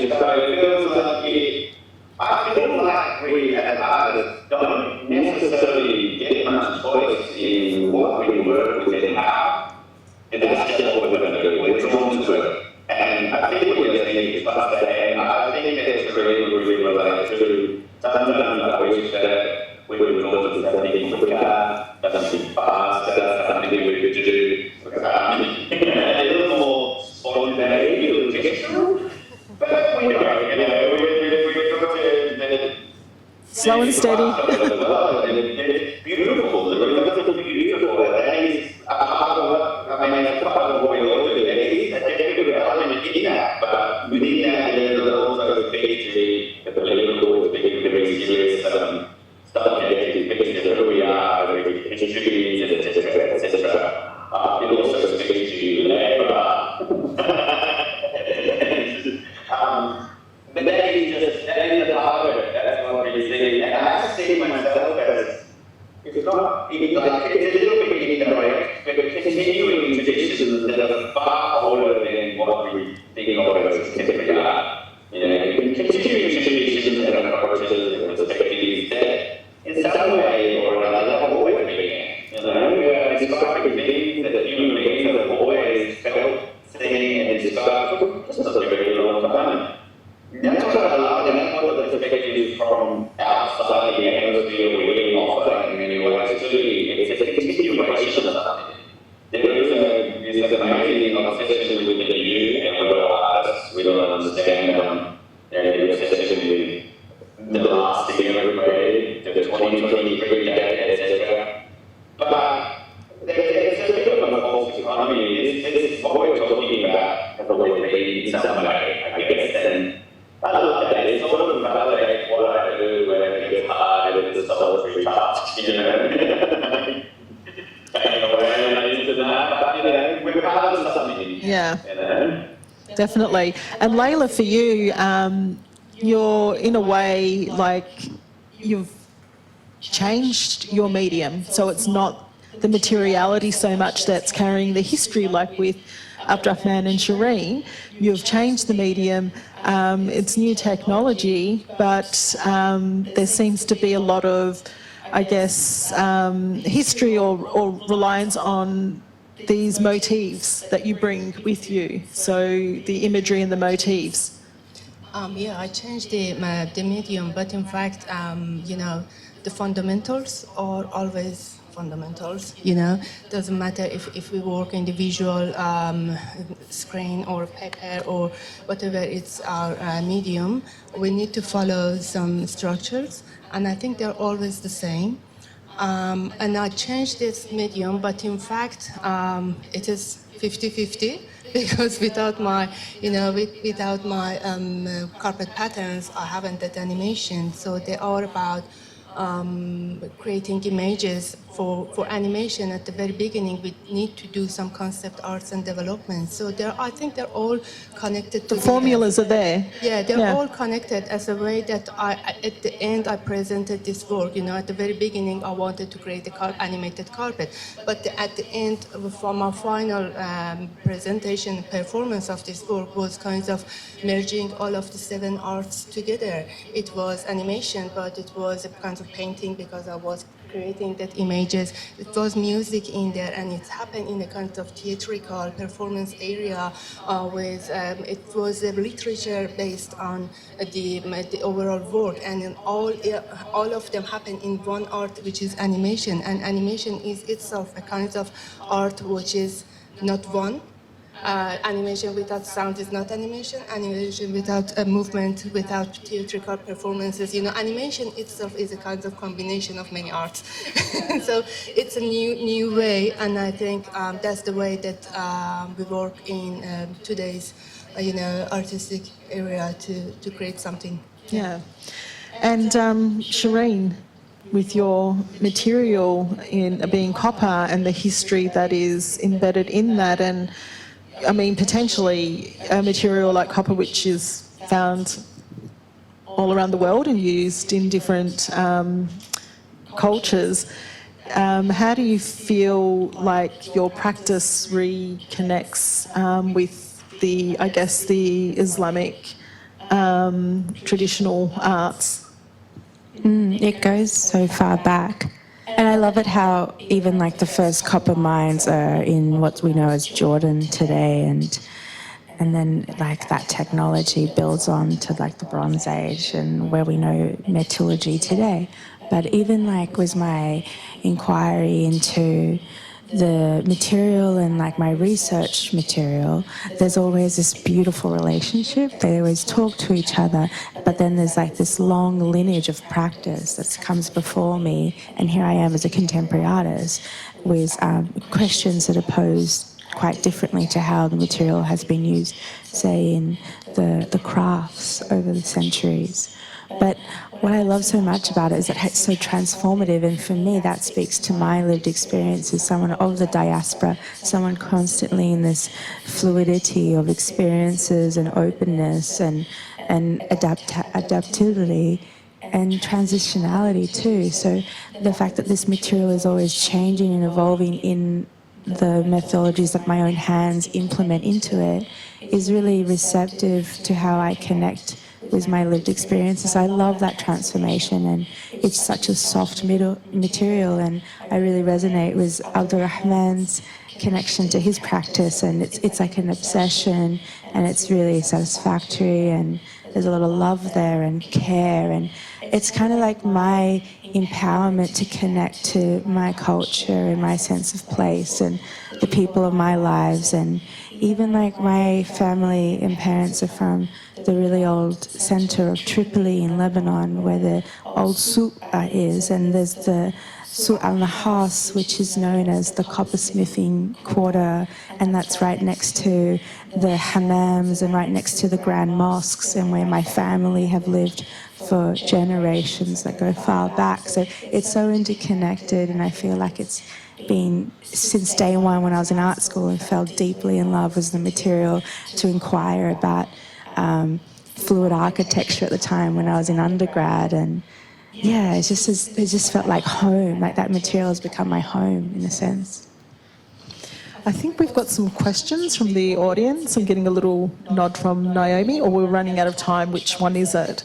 Slow and steady. It's beautiful. The results are beautiful. That is a part of what, I mean, that's part of what we all do. There is a technical element in that, but within that, there's also featuring the political, the very serious subjective pictures of who we are, the history, etc., etc. It also speaks to Leila. But that is the part of it. That's what we see. And I see myself as, it's not, it's a little bit indirect, but continuing traditions that are far older than what we think of as contemporary art. You know, continuing traditions and approaches and perspectives that, in some way or another, have always been. You know, describing things that human beings have always felt, seen, and described for just a very long time. That's what I love, and that's what the perspective from outside the atmosphere we really offer in many ways too. It's a continuation of something. There is this amazing obsession with the new, and we're all artists, we don't understand the obsession with the last thing ever created, the 2023 date, etc. But there's a bit of a false economy. This is what we're talking about has always been in some way, I guess. And I love that. It sort of validates what I do when it gets hard and it's a solitary task, you know. Bang away into that, but you know, we're part of something. Yeah, You know. definitely. And Leila, for you, you're in a way like you've changed your medium, so it's not the materiality so much that's carrying the history, like with Abdul-Rahman and Shireen. You've changed the medium. It's new technology, but there seems to be a lot of, I guess, history or reliance on these motifs that you bring with you. So the imagery and the motifs. Yeah, I changed the medium, but in fact, you know, the fundamentals are always fundamentals. You know, doesn't matter if we work in the visual screen or paper or whatever it's our medium, we need to follow some structures, and I think they're always the same. And I changed this medium, but in fact, it is 50-50. Because without my, you know, without my carpet patterns, I haven't done animation. So they are about creating images for animation. At the very beginning, we need to do some concept arts and development. So I think they're all connected. The formulas are there. Yeah, they're all connected as a way that at the end, I presented this work. You know, at the very beginning, I wanted to create animated carpet. But at the end, for my final presentation, performance of this work was kind of merging all of the 7 arts together. It was animation, but it was a kind of painting because I was creating that images. It was music in there, and it happened in a kind of theatrical performance area with it was a literature based on the overall work, and then all of them happen in one art, which is animation. And animation is itself a kind of art which is not one. Animation without sound is not animation. Animation without movement, without theatrical performances. You know, animation itself is a kind of combination of many arts. So it's a new way, and I think that's the way that we work in today's, you know, artistic area to create something. Yeah. And Shireen, with your material in being copper and the history that is embedded in that, and I mean, potentially a material like copper, which is found all around the world and used in different cultures. How do you feel like your practice reconnects with the, I guess, the Islamic traditional arts? It goes so far back. And I love it how even like the first copper mines are in what we know as Jordan today, and then like that technology builds on to like the Bronze Age and where we know metallurgy today. But even like with my inquiry into the material and like my research material, there's always this beautiful relationship. They always talk to each other, but then there's like this long lineage of practice that comes before me, and here I am as a contemporary artist with questions that are posed quite differently to how the material has been used, say, in the crafts over the centuries. But what I love so much about it is that it's so transformative, and for me that speaks to my lived experience as someone of the diaspora, someone constantly in this fluidity of experiences and openness and adaptability and transitionality too. So the fact that this material is always changing and evolving in the methodologies that my own hands implement into it is really receptive to how I connect with my lived experiences. I love that transformation, and it's such a soft material, and I really resonate with Abdul-Rahman's connection to his practice, and it's like an obsession, and it's really satisfactory, and there's a lot of love there and care, and it's kind of like my empowerment to connect to my culture and my sense of place and the people of my lives. And even like my family and parents are from the really old centre of Tripoli in Lebanon, where the old souk is, and there's the Souk al-Nahas, which is known as the coppersmithing quarter, and that's right next to the hammams and right next to the grand mosques, and where my family have lived for generations that go far back. So it's so interconnected, and I feel like it's been since day one when I was in art school and fell deeply in love with the material to inquire about fluid architecture at the time when I was in undergrad. And yeah, it just felt like home, like that material has become my home in a sense. I think we've got some questions from the audience. I'm getting a little nod from Naomi, or we're running out of time. Which one is it?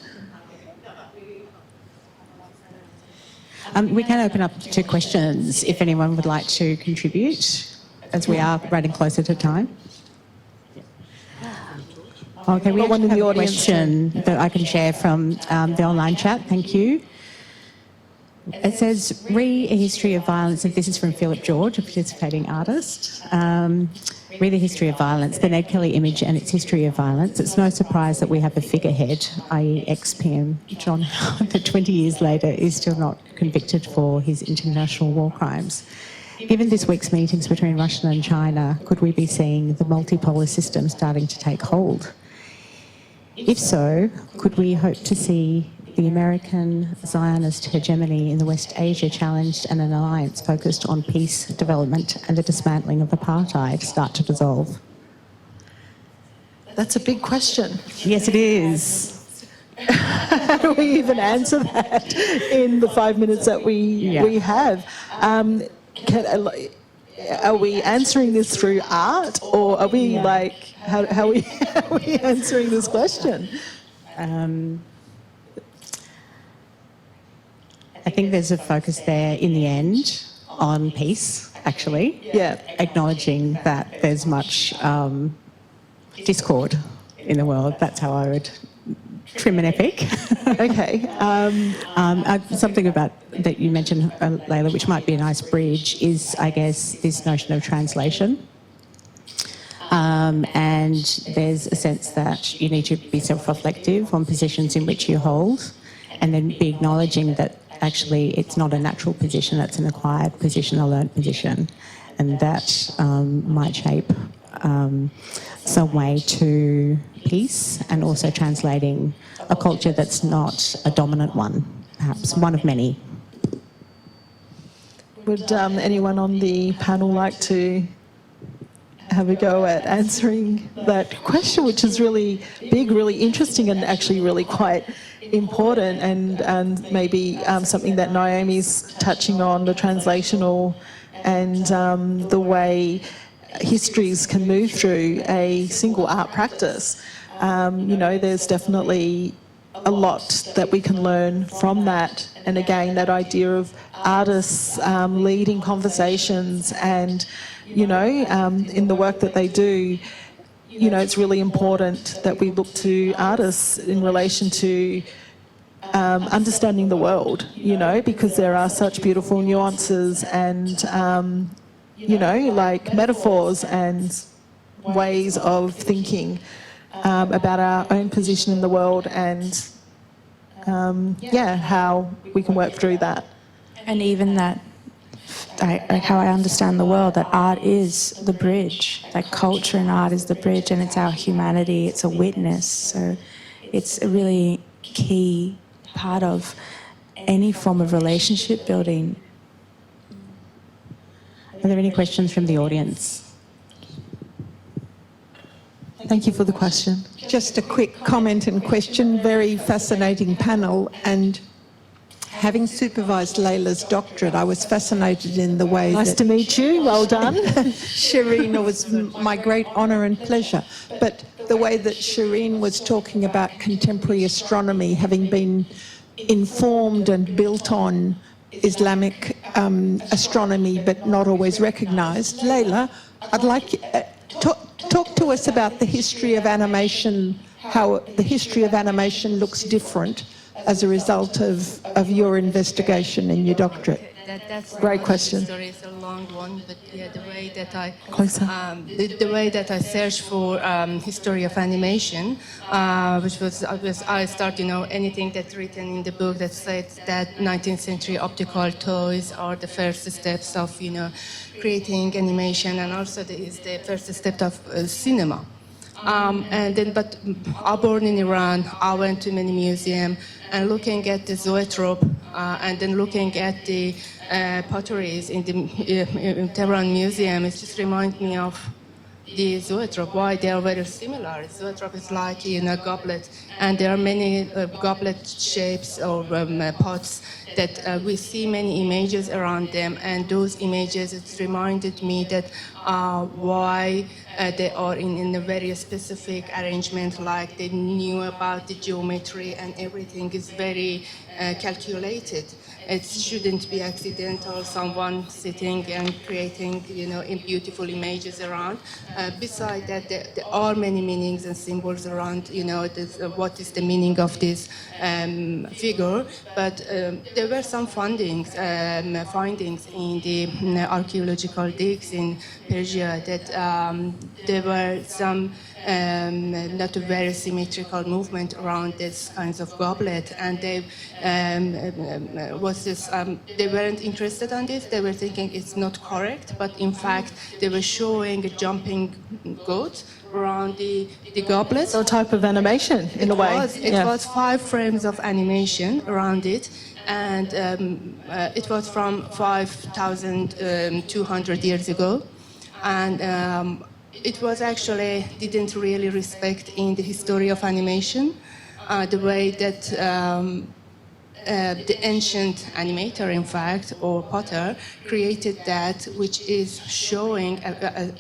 We can open up to questions if anyone would like to contribute, as we are running closer to time. Okay, we one in have the a audience question that I can share from the online chat. Thank you. It says, read a history of violence, and this is from Philip George, a participating artist. Read the history of violence, the Ned Kelly image and its history of violence. It's no surprise that we have a figurehead, i.e. ex-PM John Howard, that 20 years later is still not convicted for his international war crimes. Given this week's meetings between Russia and China, could we be seeing the multipolar system starting to take hold? If so, could we hope to see the American Zionist hegemony in the West Asia challenged and an alliance focused on peace, development and the dismantling of apartheid start to dissolve? That's a big question. Yes, it is. How do we even answer that in the 5 minutes that we have? Are we answering this through art, or are we how are we answering this question? I think there's a focus there in the end on peace, actually. Yeah. Acknowledging that there's much discord in the world. That's how I would trim an epic. Okay. Something about that you mentioned, Leila, which might be a nice bridge, is, I guess, this notion of translation. And there's a sense that you need to be self-reflective on positions in which you hold, and then be acknowledging that actually it's not a natural position, it's an acquired position, a learnt position, and that might shape some way to peace, and also translating a culture that's not a dominant one, perhaps one of many. Would anyone on the panel like to have a go at answering that question, which is really big, really interesting, and actually really quite important, and maybe something that Naomi's touching on, the translational and the way histories can move through a single art practice. There's definitely a lot that we can learn from that, and again, that idea of artists leading conversations, and in the work that they do, it's really important that we look to artists in relation to understanding the world, because there are such beautiful nuances and you know, like metaphors and ways of thinking about our own position in the world and, how we can work through that. And even that, like how I understand the world, that art is the bridge, like culture and art is the bridge, and it's our humanity, it's a witness. So it's a really key part of any form of relationship building. Are there any questions from the audience? Thank you for the question. Just a quick comment and question. Very fascinating panel, and having supervised Leila's doctorate, I was fascinated in the way Nice that to meet you. Well done. Shireen, was my great honour and pleasure. But the way that Shireen was talking about contemporary astronomy having been informed and built on Islamic astronomy but not always recognised. Leila, I'd like talk to us about the history of animation, how the history of animation looks different as a result of your investigation in your doctorate. That's Great question. The story is a long one, but yeah, the way that I Closer. the way that I searched for history of animation, which was I start, anything that's written in the book that says that 19th century optical toys are the first steps of creating animation, and also is the first step of cinema. But I born in Iran, I went to many museums and looking at the zoetrope and then looking at the potteries in the Tehran Museum, it just reminds me of the zoetrope, why they are very similar. Zoetrope is like a goblet, and there are many goblet shapes or pots that we see many images around them, and those images, it reminded me that why they are in a very specific arrangement, like they knew about the geometry and everything is very calculated. It shouldn't be accidental, someone sitting and creating, beautiful images around. Besides that, there are many meanings and symbols around, what is the meaning of this figure. But there were some findings in the archaeological digs in Persia that there were some not a very symmetrical movement around this kinds of goblet, and they they weren't interested in this. They were thinking it's not correct, but in fact they were showing a jumping goat around the goblet. So a type of animation in a way. It was 5 frames of animation around it, and it was from 5,200 years ago, and it was actually didn't really respect in the history of animation the way that the ancient animator, in fact, or potter, created that, which is showing,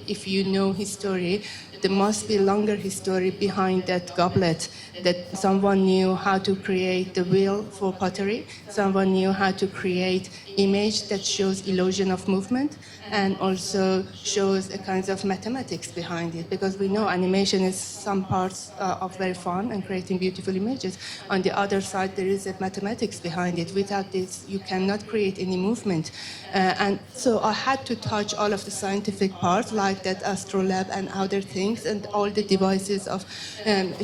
if you know history, there must be longer history behind that goblet, that someone knew how to create the wheel for pottery, someone knew how to create image that shows illusion of movement, and also shows a kind of mathematics behind it, because we know animation is some parts of very fun and creating beautiful images. On the other side, there is a mathematics behind it. Without this, you cannot create any movement. And so I had to touch all of the scientific parts, like that astrolabe and other things, and all the devices of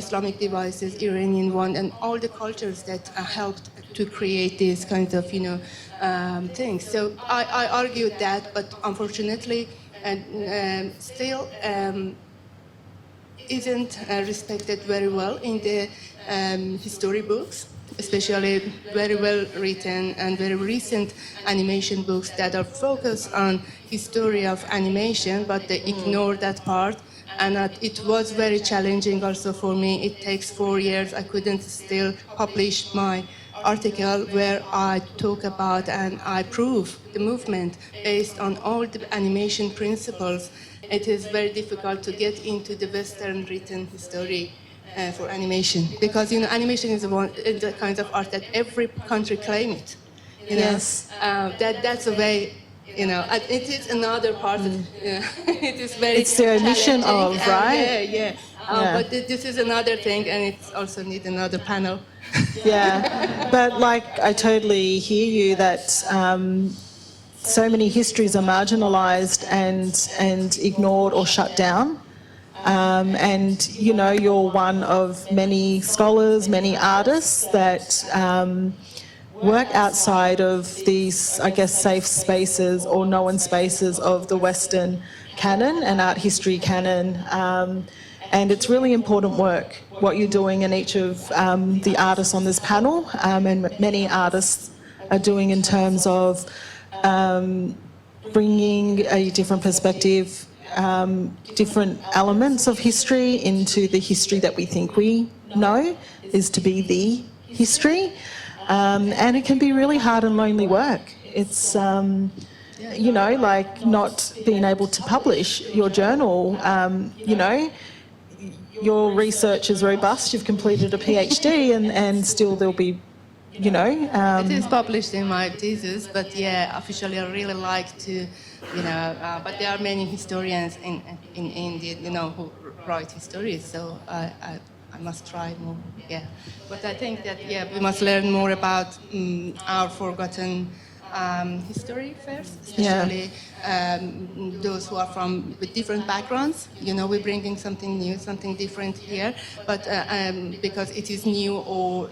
Islamic devices, Iranian one, and all the cultures that helped to create these kinds of, things. So I argued that, but unfortunately, still isn't respected very well in the history books, especially very well written and very recent animation books that are focused on history of animation, but they ignore that part. And it was very challenging also for me. It takes 4 years. I couldn't still publish my article where I talk about and I prove the movement based on all the animation principles. It is very difficult to get into the Western written history for animation, because animation is the kind of art that every country claim it. Yes. That's a way. It is another part of it is very. It's the omission of, right? Yeah. But this is another thing, and it also needs another panel. Yeah, but I totally hear you that so many histories are marginalised and ignored or shut down. And, you know, you're one of many scholars, many artists that work outside of these, I guess, safe spaces or known spaces of the Western canon and art history canon. And it's really important work, what you're doing, and each of the artists on this panel and many artists are doing in terms of bringing a different perspective, different elements of history into the history that we think we know is to be the history. And it can be really hard and lonely work. It's, you know, like not being able to publish your journal, you know, your research is robust, you've completed a PhD and still there'll be, you know... it is published in my thesis, but yeah, officially I really like to, you know, but there are many historians in India, you know, who write histories, so I must try more, yeah. But I think that, yeah, we must learn more about our forgotten history first, especially those who are from with different backgrounds. You know, we're bringing something new, something different here, but because it is new or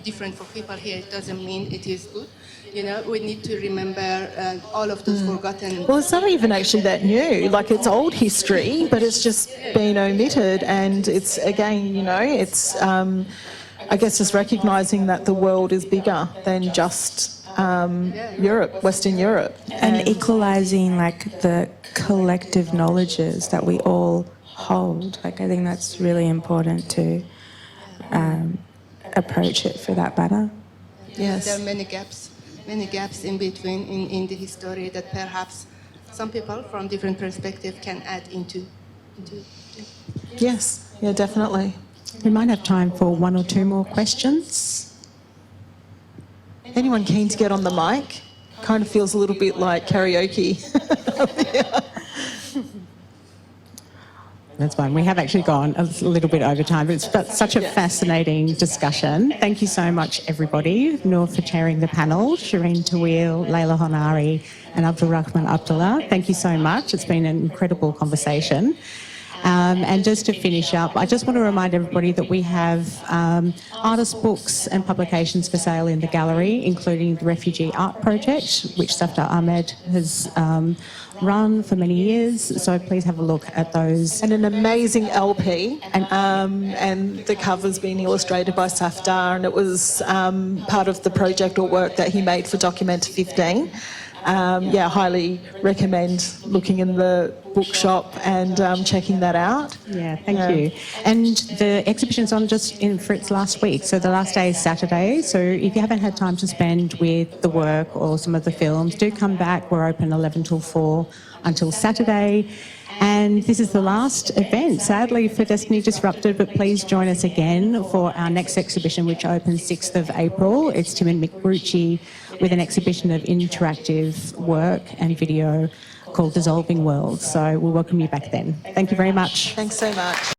different for people here, it doesn't mean it is good. You know, we need to remember all of those forgotten... Well, it's not even actually that new. Like, it's old history, but it's just been omitted. And it's, again, you know, it's, I guess, just recognising that the world is bigger than just Europe, Western Europe. And equalising, like, the collective knowledges that we all hold. Like, I think that's really important to approach it for that matter. Yes. There are many gaps in between in the history that perhaps some people from different perspectives can add into. Yes, yeah, definitely. We might have time for one or two more questions. Anyone keen to get on the mic? Kind of feels a little bit like karaoke. That's fine. We have actually gone a little bit over time, but it's such a fascinating discussion. Thank you so much, everybody. Noor for chairing the panel, Shireen, Taweel, Leila, Honari, and Abdul-Rahman, Abdullah. Thank you so much. It's been an incredible conversation. And just to finish up, I just want to remind everybody that we have artist books and publications for sale in the gallery, including the Refugee Art Project, which Safdar Ahmed has run for many years. So please have a look at those. And an amazing LP, and the cover's been illustrated by Safdar, and it was part of the project or work that he made for Document 15. Yeah, highly recommend looking in the bookshop and checking that out. Yeah, thank you. And the exhibition's on just for its last week, so the last day is Saturday. So if you haven't had time to spend with the work or some of the films, do come back. We're open 11 till 4 until Saturday. And this is the last event, sadly, for Destiny Disrupted, but please join us again for our next exhibition, which opens 6th of April. It's Tim and Mick Brucci with an exhibition of interactive work and video called Dissolving Worlds. So we'll welcome you back then. Thank you very much. Thanks so much.